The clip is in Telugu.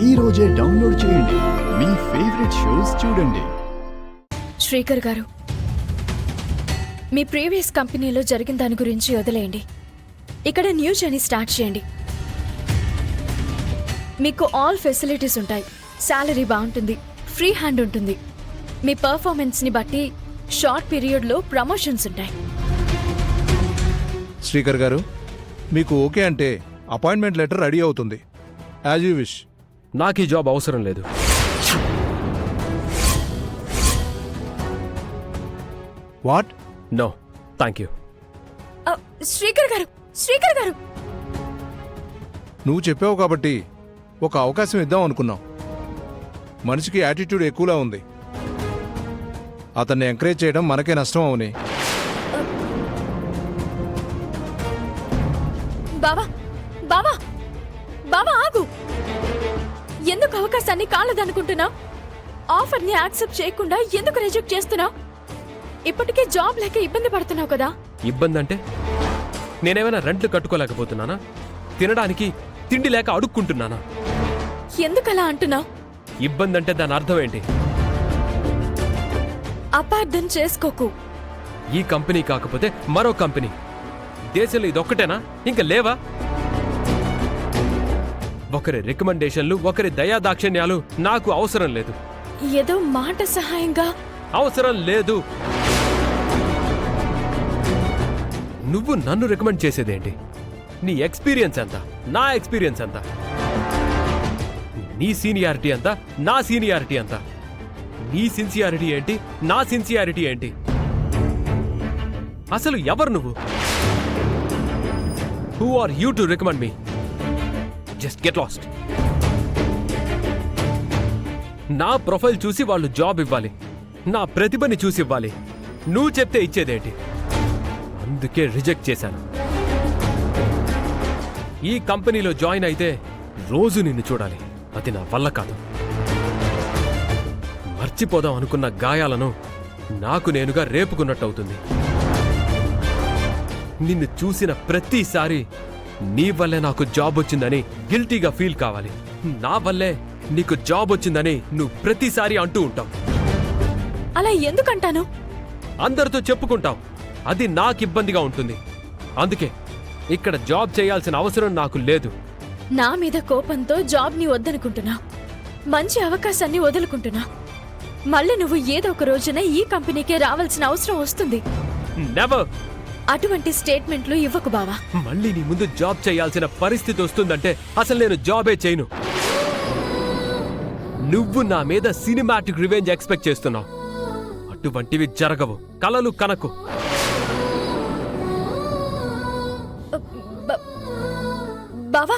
ఈ రోజే డౌన్లోడ్ చేయండి. మీ ఫేవరెట్ షోస్ చూడండి. శ్రీకర్ గారు, మీ ప్రీవియస్ కంపెనీలో జరిగిన దాని గురించి వదిలేయండి. ఇక్కడ న్యూ జర్నీ స్టార్ట్ చేయండి. మీకు ఆల్ ఫెసిలిటీస్ ఉంటాయి, శాలరీ బాగుంటుంది, ఫ్రీ హ్యాండ్ ఉంటుంది. మీ పర్ఫార్మెన్స్ని బట్టి షార్ట్ పీరియడ్లో ప్రమోషన్స్ ఉంటాయి. శ్రీకర్ గారు, మీకు ఓకే అంటే అపాయింట్మెంట్ లెటర్ రెడీ అవుతుంది. As you wish. నాకు ఈ జాబ్ అవసరం లేదు. What? No, thank you. Srikar garu, Srikar గారు, నువ్వు చెప్పావు కాబట్టి ఒక అవకాశం ఇద్దాం అనుకున్నాం. మనిషికి యాటిట్యూడ్ ఎక్కువలా ఉంది. అతన్ని ఎంకరేజ్ చేయడం మనకే నష్టం అవుని. బావా బావా బావా ఆగు. ఎందుకు అవకాశాన్ని కాలదనుకుంటున్నావు? ఆఫర్ని యాక్సెప్ట్ చేయకుండా ఎందుకు రిజెక్ట్ చేస్తున్నావు? ఇప్పటికే జాబ్ లేక ఇబ్బంది పడుతున్నావు కదా. ఇబ్బంది అంటే నేనేమైనా రెంట్లు కట్టుకోలేకపోతున్నానా? తినడానికి తిండి లేక అడుక్కుంటున్నానా? ఎందుకలా అంటున్నావు? ఇబ్బంది అంటే దాని అర్థం ఏంటి? అపార్థం చేసుకోకు. ఈ కంపెనీ కాకపోతే మరో కంపెనీ. దేశంలో ఇదొక్కటేనా? ఇంకా లేవా? ఒకరి రికమెండేషన్లు, ఒకరి దయాదాక్షిణ్యాలు నాకు అవసరం లేదు. ఏదో మాట సహాయంగా. అవసరం లేదు. నువ్వు నన్ను రికమెండ్ చేసేదేంటి? నీ ఎక్స్పీరియన్స్ ఎంత, నా ఎక్స్పీరియన్స్ ఎంత? నీ సీనియారిటీ ఎంత, నా సీనియారిటీ ఎంత? నీ సిన్సియారిటీ ఏంటి, నా సిన్సియారిటీ ఏంటి? అసలు ఎవరు నువ్వు? Who are you to recommend me? Just get lost. నా ప్రొఫైల్ చూసి వాళ్ళు జాబ్ ఇవ్వాలి, నా ప్రతిభని చూసి ఇవ్వాలి. నువ్వు చెప్తే ఇచ్చేదేంటి? అందుకే రిజెక్ట్ చేశాను. ఈ కంపెనీలో జాయిన్ అయితే రోజు నిన్ను చూడాలి. అది నా వల్ల కాదు. మర్చిపోదాం అనుకున్న గాయాలను నాకు నేనుగా రేపుకున్నట్టవుతుంది. నిన్ను చూసిన ప్రతిసారి నీ వల్లే నాకు జాబ్ వచ్చిందని గిల్టీగా ఫీల్ కావాలి. నా వల్లే నీకు జాబ్ వచ్చిందని నువ్వు ప్రతిసారి అంటూ ఉంటావు. అలా ఎందుకంటాను? అందరితో చెప్పుకుంటావు. అది నాకు ఇబ్బందిగా ఉంటుంది. అందుకే ఇక్కడ జాబ్ చేయాల్సిన అవసరం నాకు లేదు. నా మీద కోపంతో జాబ్ని వద్దనుకుంటున్నా, మంచి అవకాశాన్ని వదులుకుంటున్నా. మళ్ళీ నువ్వు ఏదో ఒక రోజున ఈ కంపెనీకే రావాల్సిన అవసరం వస్తుంది. నెవర్. అటువంటి స్టేట్మెంట్లు ఇవ్వకు బావా. మళ్ళీ నీ ముందు జాబ్ చేయాల్సిన పరిస్థితి వస్తుందంటే అసలు నేను జాబే చేయను. నువ్వు నా మీద సినిమాటిక్ రివెంజ్ ఎక్స్పెక్ట్ చేస్తున్నావు. అటువంటివి జరగవు. కలలు కనకు. బావా